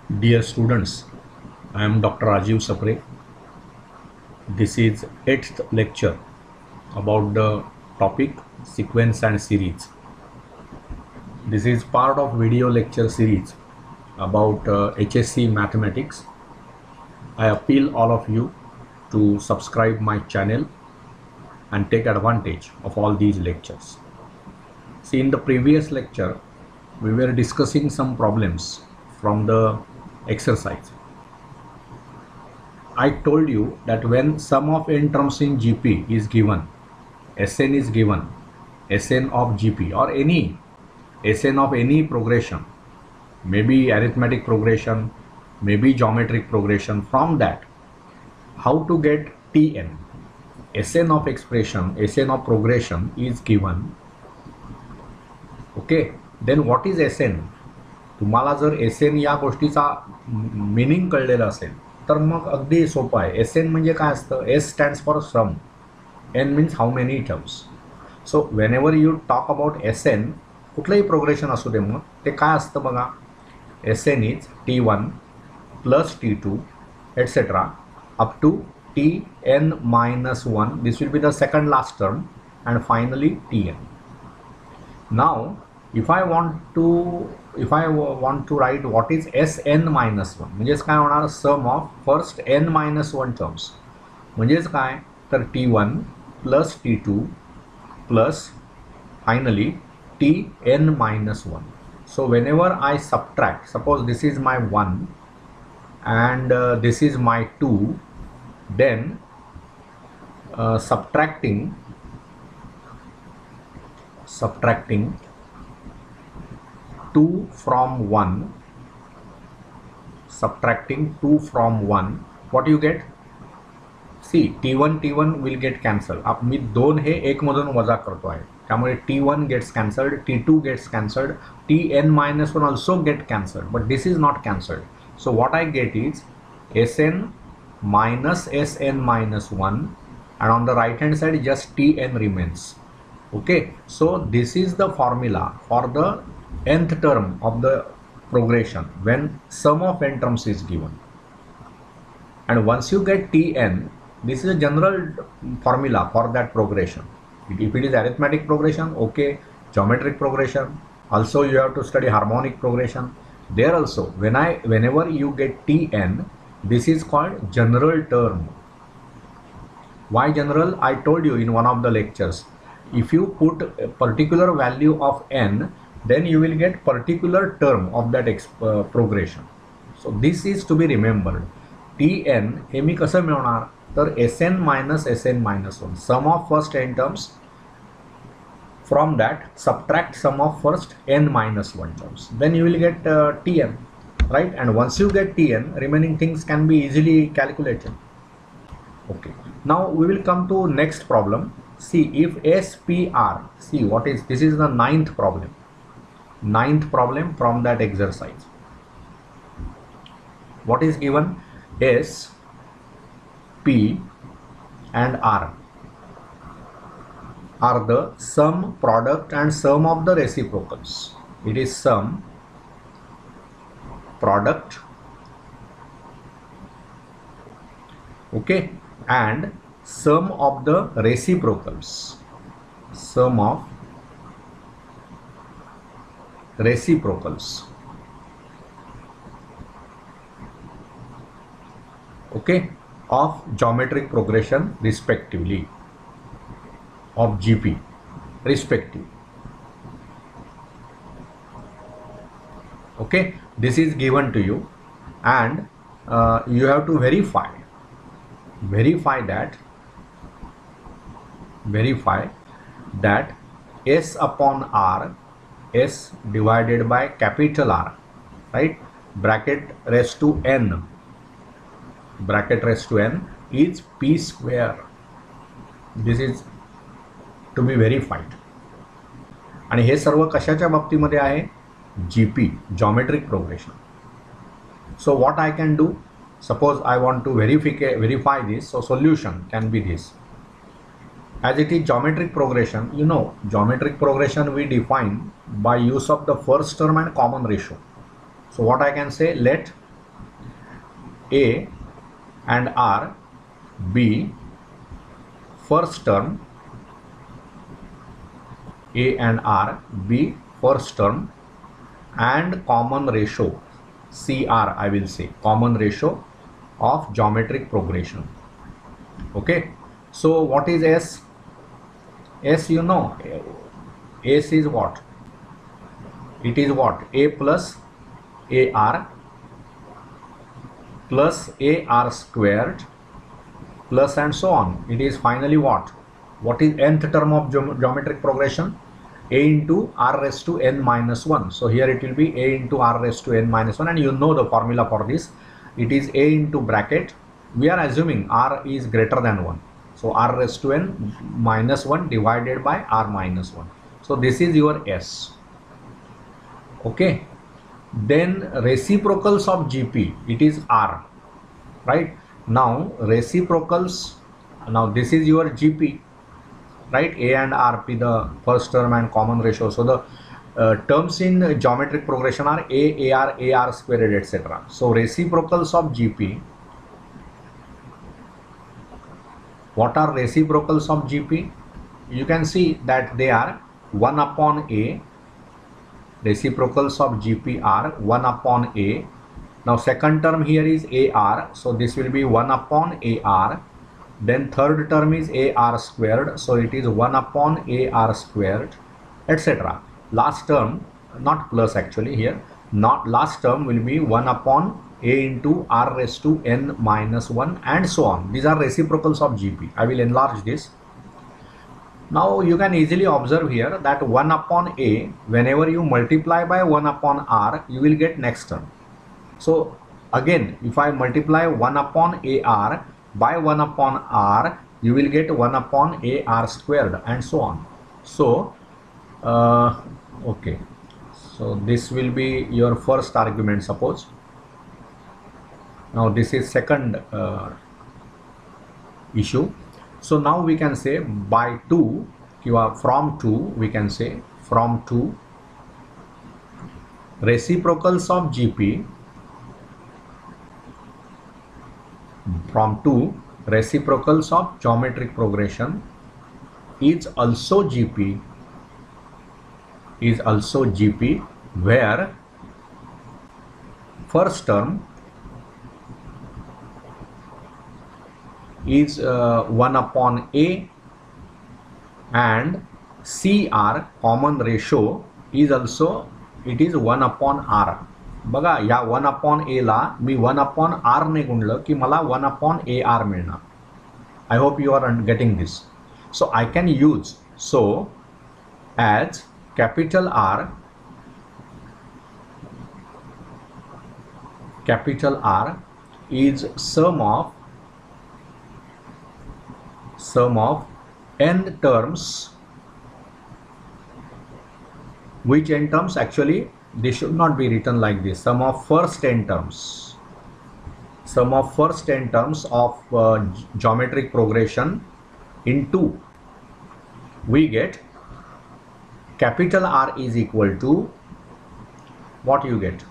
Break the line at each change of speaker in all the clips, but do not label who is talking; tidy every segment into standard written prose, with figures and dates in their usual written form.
Dear students, I am Dr. Rajiv Sapre. This is 8th lecture about the topic sequence and series. This is part of video lecture series about HSC mathematics. I appeal all of you to subscribe my channel and take advantage of all these lectures. See, in the previous lecture we were discussing some problems from the exercise. I told you that when sum of n terms in GP is given, Sn is given, Sn of GP or any Sn of any progression, maybe arithmetic progression, maybe geometric progression, from that how to get Tn, Sn of expression, Sn of progression is given. Okay, then what is Sn? तुम्हाला जर Sn या गोष्टीचा meaning कळलेला असेल तर मग अगदी सोपं आहे. Sn म्हणजे काय असतं? S stands for sum, n means how many terms. So whenever you talk about Sn, कुठलंही प्रोग्रेशन असू दे मग ते काय असतं बघा. Sn is T1 plus T2 etc. up to Tn minus 1. This will be the second last term and finally Tn. Now if I want to write what is Sn minus 1, म्हणजेच काय होणार? Sum of first n minus 1 terms, म्हणजेच काय तर T1 plus T2 plus finally Tn minus 1. So whenever I subtract, suppose this is my 1 and this is my 2, then subtracting 2 from 1, what you get? See, T1 will get cancelled. अब मी 2 हे 1 मधून वजा करतो आहे, त्यामुळे T1 gets cancelled, T2 gets cancelled, Tn minus 1 also get cancelled, but this is not cancelled. So what I get is Sn minus Sn minus 1, and on the right hand side just Tn remains. Okay, so this is the formula for the nth term of the progression when sum of n terms is given. And once you get Tn, this is a general formula for that progression. If it is arithmetic progression, okay, geometric progression, also you have to study harmonic progression. There also whenever you get Tn, this is called general term. Why general? I told you in one of the lectures. If you put a particular value of n, then you will get particular term of that progression. So this is to be remembered. Tn हे मी कसं मिळवणार तर Sn minus Sn minus 1, sum of first n terms, from that subtract sum of first n minus 1 terms, then you will get Tn, right? And once you get Tn, remaining things can be easily calculated. Okay, now we will come to next problem. See, if SPR, see what is this? Is the ninth problem from that exercise. What is given? S, P and R are the sum, product and sum of the reciprocals. It is sum, product, okay, and sum of the reciprocals. Sum of reciprocals. Okay, of geometric progression respectively, of GP respectively. Okay, this is given to you and you have to verify that S upon R, S divided by capital R, right, bracket raised to n is P square. This is to be verified. आणि हे सर्व कशाच्या बाबतीमध्ये आहे? GP, geometric progression. So what I can do? Suppose I want to verify this, so solution can be this. As it is geometric progression, you know, geometric progression we define by use of the first term and common ratio. So what I can say, let A and R be first term, A and R be first term, and common ratio CR, I will say common ratio of geometric progression. Okay, so what is S? S, you know, S is what? It is what? A plus AR plus AR squared plus and so on. It is finally what? What is nth term of geometric progression? A into R raised to n minus 1. So here it will be A into R raised to n minus 1, and you know the formula for this. It is A into bracket. We are assuming R is greater than 1. So R raised to n minus 1 divided by R minus 1. So this is your S. Okay. Then reciprocals of GP, it is R. Right. Now reciprocals, now this is your GP. Right, A and R be the first term and common ratio. So the terms in geometric progression are A, AR, AR squared, etc. So reciprocals of GP. What are reciprocals of GP? You can see that they are 1 upon A. Reciprocals of GP are 1 upon A. Now second term here is AR. So this will be 1 upon AR. Then third term is AR squared, so it is 1 upon AR squared, etc. Last term, not plus actually here, not last term will be 1 upon A into R raised to n minus 1, and so on. These are reciprocals of GP. I will enlarge this. Now you can easily observe here that 1 upon A, whenever you multiply by 1 upon R, you will get next term. So again, if I multiply 1 upon AR by 1 upon R, you will get 1 upon AR squared, and so on. So okay, so this will be your first argument, suppose. Now this is second issue. So now we can say by 2, from 2, we can say from 2 reciprocals of GP, from 2 reciprocals of geometric progression is also GP, where first term is 1 upon A, and CR common ratio is also, it is 1 upon R. बघा, या 1 upon A La me 1 upon R ने गुणलं की मला 1 upon AR मिळणार. I hope you are getting this. So I can use, so as capital R is sum of n terms. Which n terms? Actually this should not be written like this. Sum of first n terms. Sum of first n terms of geometric progression into, we get capital R is equal to, what you get?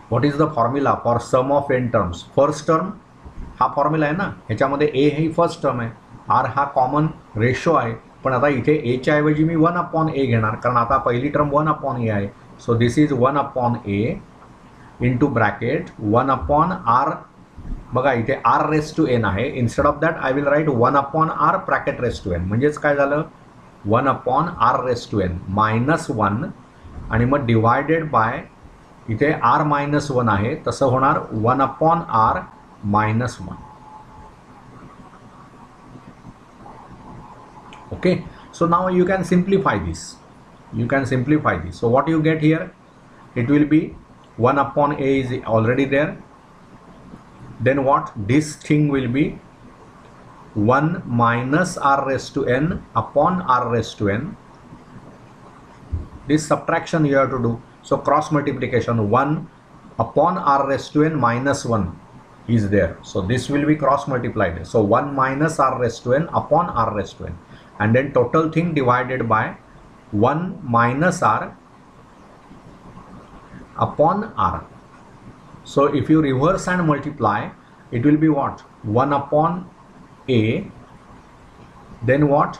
What is the formula for sum of n terms? First term हा formula आहे ना, ह्याच्यामध्ये A he first term आहे, R हा common ratio आहे, पण आता इथे A च्या ऐवजी मी 1 अपॉन A घेणार, कारण आता पहिली टर्म 1 अपॉन A आहे. So this is 1 upon A into bracket 1 upon R. बघा इथे R रेस टू n आहे, instead of that I will write 1 upon R bracket raise to n. म्हणजेच काय झालं, 1 upon R raise to n minus 1, आणि मग divided by इथे R minus 1 आहे, तसं होणार 1 upon R minus 1. Okay, so now you can simplify this. So what you get here, it will be 1 upon A is already there. Then what? This thing will be 1 minus R raised to n upon R raised to n. This subtraction you have to do. So cross multiplication, 1 upon R raised to n minus 1 is there. So this will be cross multiplied. So 1 minus R raised to n upon R raised to n, and then total thing divided by 1 minus R upon R. So if you reverse and multiply, it will be what? 1 upon a, then what?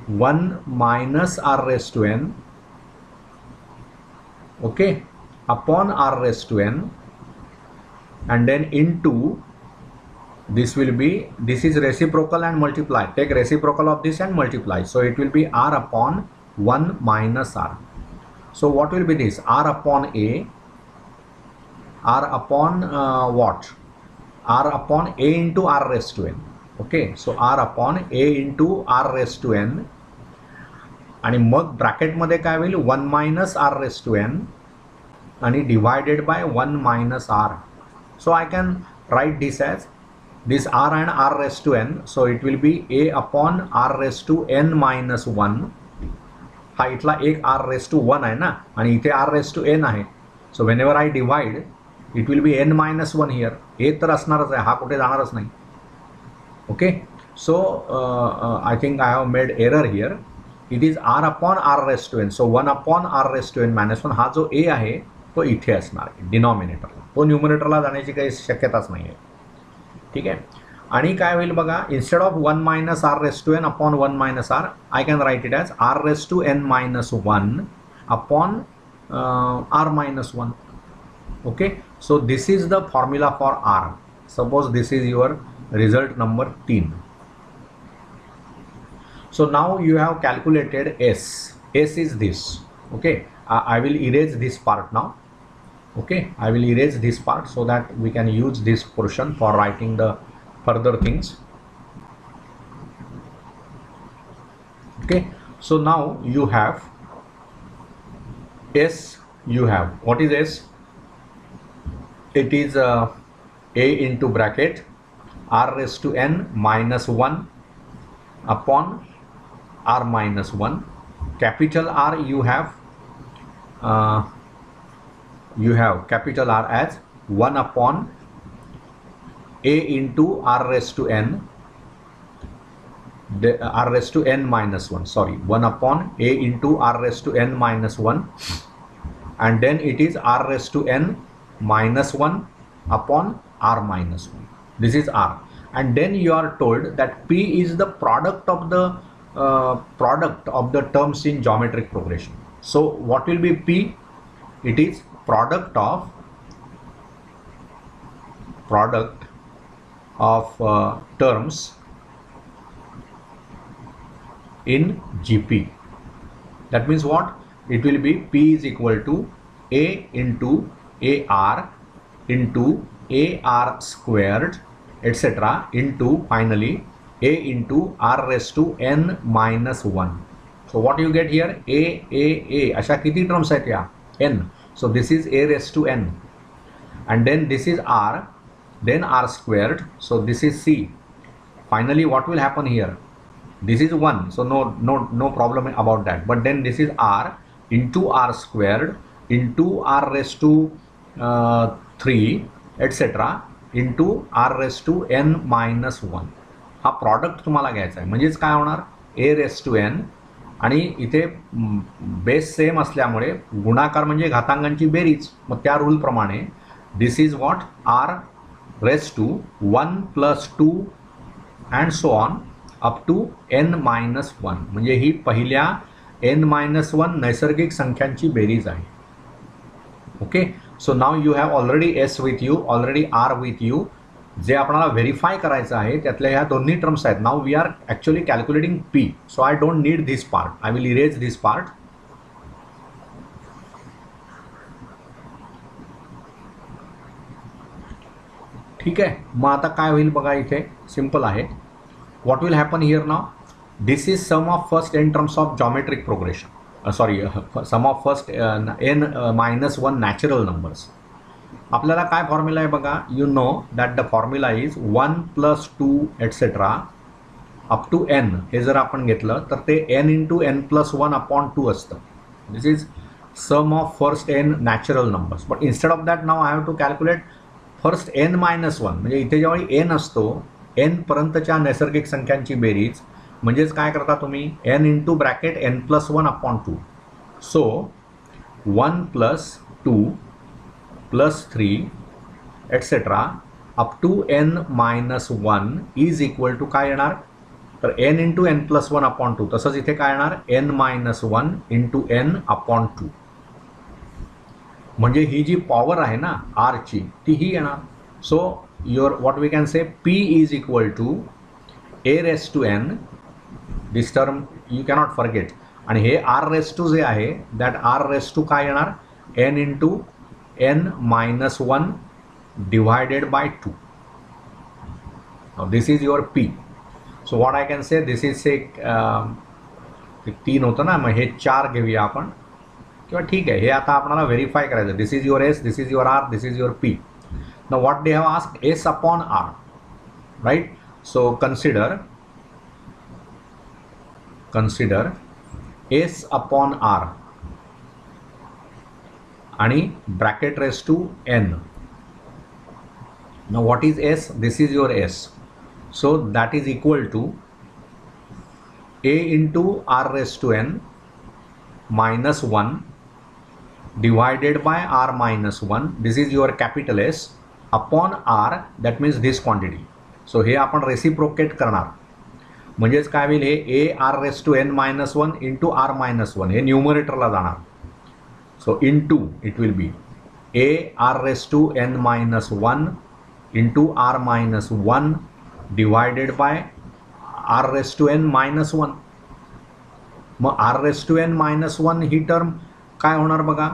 1 minus r raised to n, okay, upon r raised to n, and then into, this will be, this is reciprocal and multiply, take reciprocal of this and multiply, so it will be r upon 1 minus r. So what will be this? R upon a, r upon what? R upon a into r raised to n. Okay, so r upon a into r raised to n, आणि मग ब्रॅकेटमध्ये काय होईल? 1 minus r raised to n आणि divided by 1 minus r. So I can write this as this r and r raised to n, so it will be a upon r raised to n minus 1. हा इथला एक r raised to 1 आहे ना, आणि इथे r raised to n आहे. So whenever I divide, it will be n minus 1 here. a तर असणारच आहे, हा कुठे जाणारच नाही. Okay, so I think I have made error here. It is r upon r raised to n. So 1 upon r raised to n minus 1. हा जो a आहे तो इथे असणार आहे डिनॉमिनेटरला, तो न्यूमरेटरला जाण्याची काही शक्यताच नाही आहे. ठीक आहे, आणि काय होईल बघा, instead of 1 minus r raised to n upon 1 minus r, I can write it as r raised to n minus 1 upon r minus 1. Okay, so this is the formula for r. Suppose this is your result number 3. So now you have calculated s. S is this. Okay, I will erase this part now. Okay, I will erase this part so that we can use this portion for writing the further things. Okay, so now you have s. You have, what is s? It is a into bracket r raised to n minus 1 upon r minus 1. Capital R you have capital R as 1 upon a into r raised to n, r raised to n minus 1, sorry, 1 upon a into r raised to n minus 1, and then it is r raised to n minus 1 upon r minus 1. This is r, and then you are told that p is the product of the terms in geometric progression. So what will be p? It is product of terms in GP. That means what? It will be p is equal to a into ar into ar squared, etc., into finally a into r raised to n minus 1. So what you get here? A अशा किती terms आहेत या? n. So this is a raised to n, and then this is r, then r squared, so this is c. Finally what will happen here? This is 1, so no problem about that, but then this is r into r squared into r raised to 3, etc., into r raised to n minus 1. हा product तुम्हाला घ्यायचा आहे, म्हणजेच काय होणार? a raised to n, आणि इथे base same असल्यामुळे गुणाकार म्हणजे घातांकांची बेरीज, मग त्या रूल प्रमाणे this is what? r raised to 1 plus 2 and so on up to n minus 1, म्हणजे ही पहिल्या n minus 1 नैसर्गिक संख्यांची बेरीज आहे. Okay, so now you have already s with you, already r with you. जे आपल्याला व्हेरीफाय करायचं आहे त्यातल्या ह्या दोन्ही टर्म्स आहेत. Now we are actually calculating p, so I don't need this part, I will erase this part. ठीक आहे, मग आता काय होईल बघा, इथे सिंपल आहे. What will happen here now? This is sum of first n terms of geometric progression, sorry, sum of first n minus 1 natural numbers. आपल्याला काय फॉर्म्युला आहे बघा, you know that the formula is 1 plus 2 etcetera up to n. हे जर आपण घेतलं तर ते n into n plus 1 upon 2 असतं. This is sum of first n natural numbers. But instead of that now I have to calculate first n minus 1, म्हणजे इथे जेव्हा n असतो n पर्यंतच्या नैसर्गिक संख्यांची बेरीज, म्हणजेच काय करता तुम्ही? n into bracket n plus 1 upon 2. So 1 plus 2 +3 etcetera up to n-1 is equal to काय येणार, तर n इंटू n+1/2. तसंच इथे काय येणार, n-1 इंटू n/2. म्हणजे ही जी पॉवर आहे ना आरची ती ही येणार. So your what we can say p is equal to a⁻n, this term you cannot forget. आणि हे r⁻² जे आहे दॅट r⁻² काय येणार, n into n-1 divided by 2. Now this is your p. So what I can say, this is say 3 होतं ना, मग हे 4 घेऊया आपण, किंवा ठीक आहे हे आता आपल्याला व्हेरीफाय करायचं. This is your s, this is your r, this is your p. Now what they have asked, s upon r, right? So consider s upon r आणि bracket raised to n. Now what is s? This is your s. So that is equal to a into r⁻n minus 1 divided by r-1. This is your capital S upon r, that means this quantity. So हे आपण reciprocate करणार, म्हणजेच काय होईल, हे a(r⁻n-1 into r-1 हे न्यूमरेटरला जाणार. So into it will be a(r⁻n-1 into r-1 divided by r⁻n-1. मग r⁻n-1 ही टर्म काय होणार बघा,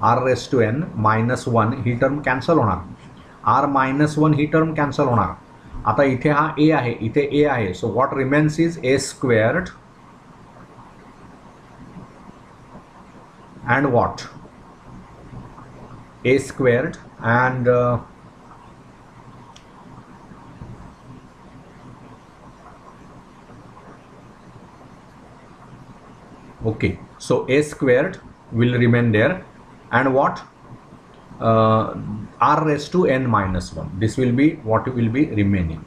r⁻n-1 ही टर्म कॅन्सल होणार, r-1 ही टर्म कॅन्सल होणार. आता इथे हा a आहे, इथे a आहे. So what remains is a² and what, a² and okay, so a² will remain there and what, r⁻n-1. This will be what will be remaining,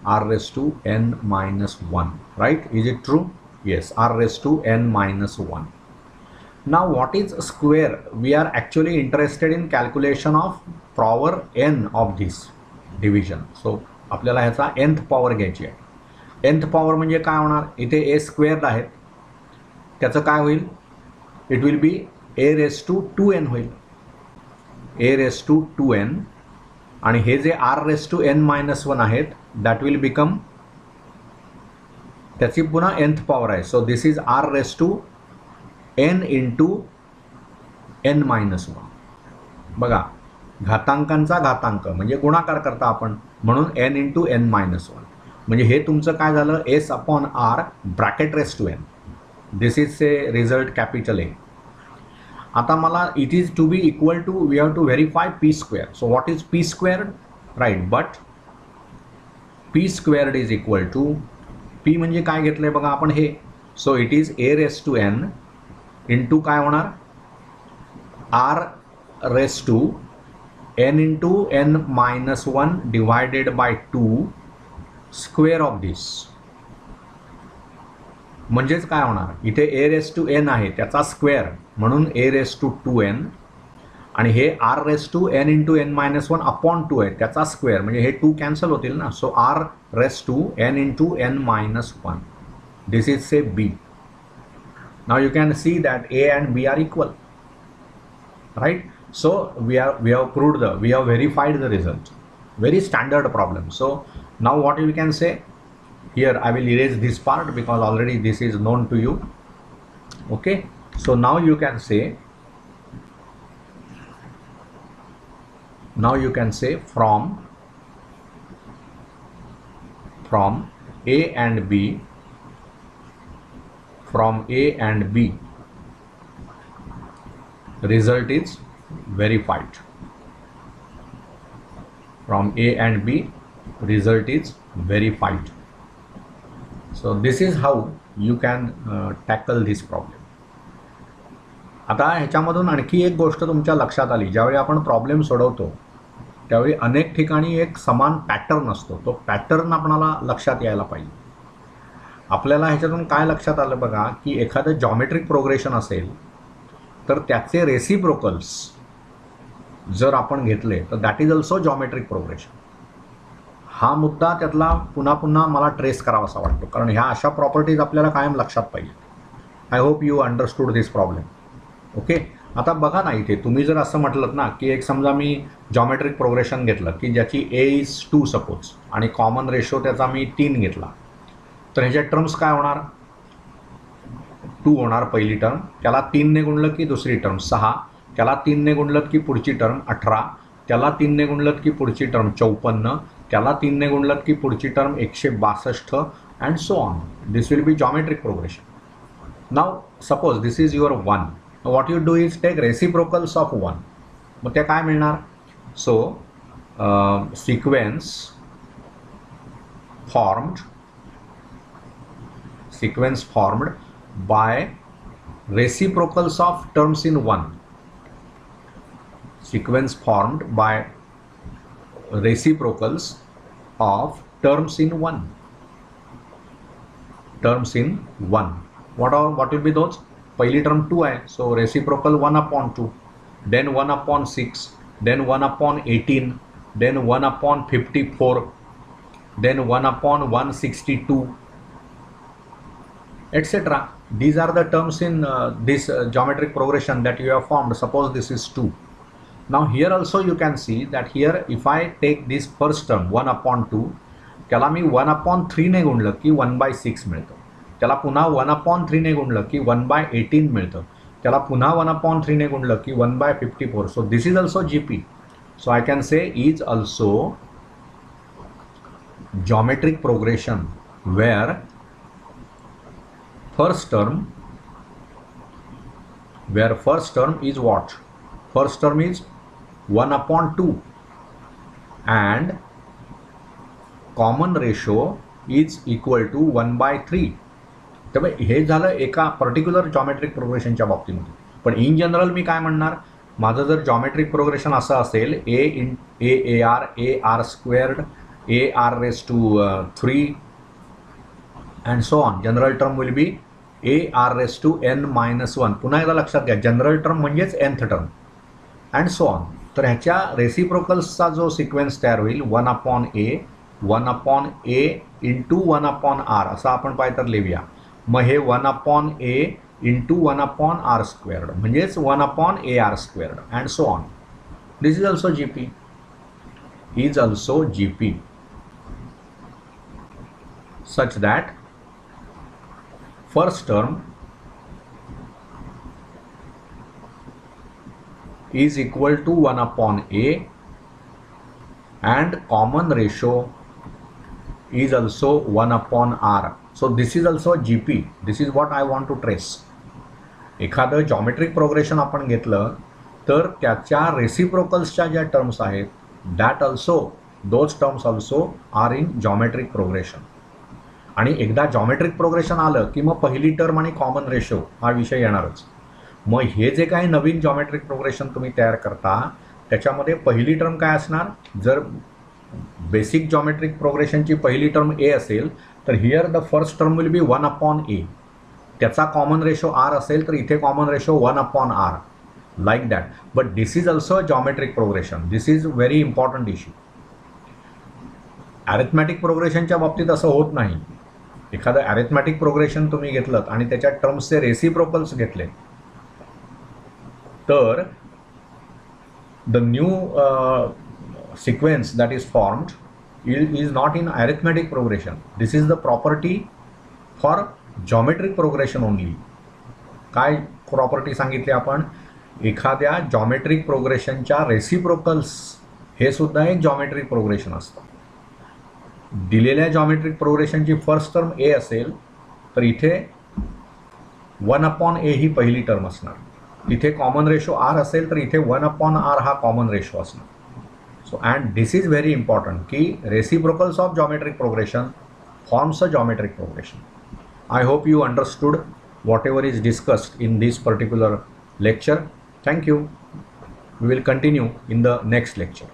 r⁻n-1, right? Is it true? Yes, r⁻n-1. Now what is square? We are actually interested in calculation of power n of this division. So आपल्याला ह्याचा nth power घ्यायची आहे. nth power म्हणजे काय होणार, इथे a² आहेत, त्याचं काय होईल, इट विल बी a⁻²n होईल, a⁻²n. आणि हे जे r⁻n-1 आहेत दॅट विल बिकम, त्याची पुन्हा nth पॉवर आहे. So this is r⁻n into n-1. बघा, घातांकांचा घातांक म्हणजे गुणाकार करता आपण, म्हणून n इंटू n-1. म्हणजे हे तुमचं काय झालं, s upon r bracket raise to n. This is a result capital A. आता मला it is to be equal to, we have to verify p². So what is p², right, but p² is equal to, p म्हणजे काय घेतलंय बघा आपण हे. So it is a⁻n into काय होणार, r⁻n into n-1 divided by 2 square of this. म्हणजेच काय होणार, इथे a⁻n आहे त्याचा स्क्वेअर म्हणून a⁻2n, आणि हे r⁻n इंटू n-1 अपॉन 2 आहे त्याचा स्क्वेअर, म्हणजे हे 2 कॅन्सल होतील ना. सो r⁻n into n-1. This is से b. Now you can see that a and b are equal, right? So we have verified the result. Very standard problem. So now what we can say here, I will erase this part because already this is known to you. Okay, so now you can say from a and b, result is verified. From a and b result is verified. So this is how you can tackle this problem. आता ह्याच्यामधून आणखी एक गोष्ट तुमच्या लक्षात आली, ज्यावेळी आपण problem सोडवतो त्यावेळी अनेक ठिकाणी एक समान पॅटर्न असतो. तो पॅटर्न आपल्याला लक्षात यायला पाहिजे. आपल्याला ह्याच्यातून काय लक्षात आलं बघा, की एखादं जॉमेट्रिक प्रोग्रेशन असेल तर त्याचे रेसिप्रोकल्स जर आपण घेतले तर that is also geometric progression. हा मुद्दा त्यातला पुन्हा पुन्हा मला ट्रेस करावासा वाटतो, कारण ह्या अशा प्रॉपर्टीज आपल्याला कायम लक्षात पाहिजे. I hope you understood this problem. Okay, आता बघा ना, इथे तुम्ही जर असं म्हटलं ना की एक समजा मी जॉमेट्रिक प्रोग्रेशन घेतलं की ज्याची ए इज 2 सपोज आणि कॉमन रेशो त्याचा मी 3 घेतला, तर ह्याच्या टर्म्स काय होणार? 2 होणार पहिली टर्म, त्याला 3 ने गुणलं की दुसरी टर्म 6, त्याला 3 ने गुणलं की पुढची टर्म 18, त्याला 3 ने गुणलं की पुढची टर्म 54, त्याला 3 ने गुणलं की पुढची term 162 and so on. This will be geometric progression. Now suppose this is your 1. what you do is take reciprocals of 1. मग त्या काय मिळणार? सो sequence formed by reciprocals of terms in 1. Sequence formed by reciprocals of terms in 1. Terms in 1. What will be those? पहिली term 2 आहे, so reciprocal 1/2, then 1/6, then 1/18, then 1/54, then 1/162, etc. These are the terms in this geometric progression that you have formed. Suppose this is 2. Now here also you can see that here if I take this first term 1/2, त्याला मी 1/3 ने गुणलं की 1/6 मिळतं, त्याला पुन्हा 1/3 ने गुणलं की 1/18 मिळतं, त्याला पुन्हा 1/3 ने गुणलं की 1/54. सो this is also GP. So I can say is also geometric progression where first term is what? First term is 1/2 and common ratio is equal to 1/3. तर हे झालं एका पर्टिक्युलर जॉमेट्रिक प्रोग्रेशनच्या बाबतीमध्ये. पण इन जनरल मी काय म्हणणार, माझं जर जॉमेट्रिक प्रोग्रेशन असं असेल AR AR3 and so on, general term will B AR⁻n-1. पुन्हा एकदा लक्षात घ्या, जनरल टर्म म्हणजेच nth term and so on. तर ह्याच्या रेसिप्रोकल्सचा जो सिक्वेन्स तयार होईल 1/A 1/A इंटू 1/R असं आपण पाहिजे तर लिहूया. मग हे 1/A इंटू 1/R² म्हणजेच 1/AR² and so on. This is also GP. Is also GP such that first term is equal to 1/A and common ratio is also 1/R. So this is also GP. This is what I want to trace. एखादं geometric progression आपण घेतलं तर त्याच्या रेसिप्रोकल्सच्या ज्या terms आहेत that also those terms also are in geometric progression. आणि एकदा जॉमेट्रिक प्रोग्रेशन आलं की मग पहिली टर्म आणि कॉमन रेशो हा विषय येणारच. मग हे जे काही नवीन जॉमेट्रिक प्रोग्रेशन तुम्ही तयार करता त्याच्यामध्ये पहिली टर्म काय असणार? जर बेसिक जॉमेट्रिक प्रोग्रेशनची पहिली टर्म A असेल तर here the first term will be 1/A. त्याचा कॉमन रेशो R असेल तर इथे common ratio 1/R like that. But this is also geometric progression. This is very important issue. Arithmetic प्रोग्रेशनच्या बाबतीत असं होत नाही. एखादं अरिथमॅटिक प्रोग्रेशन तुम्ही घेतलं आणि त्याच्या टर्म्सचे रेसिप्रोकल्स घेतले तर the new sequence that is formed is not in arithmetic progression. This is the property for geometric progression only. काय प्रॉपर्टी सांगितली आपण? एखाद्या जॉमेट्रिक प्रोग्रेशनच्या रेसिप्रोकल्स हे सुद्धा एक जॉमेट्रिक प्रोग्रेशन असतं. दिलेल्या जॉमेट्रिक प्रोग्रेशनची फर्स्ट टर्म A असेल तर इथे 1/A ही पहिली टर्म असणार. इथे कॉमन रेशो R असेल तर इथे 1/R हा कॉमन रेशो असणार. So and this is very important कि reciprocals of geometric progression forms a geometric progression. I hope you understood whatever is discussed in this particular lecture. Thank you. We will continue in the next lecture.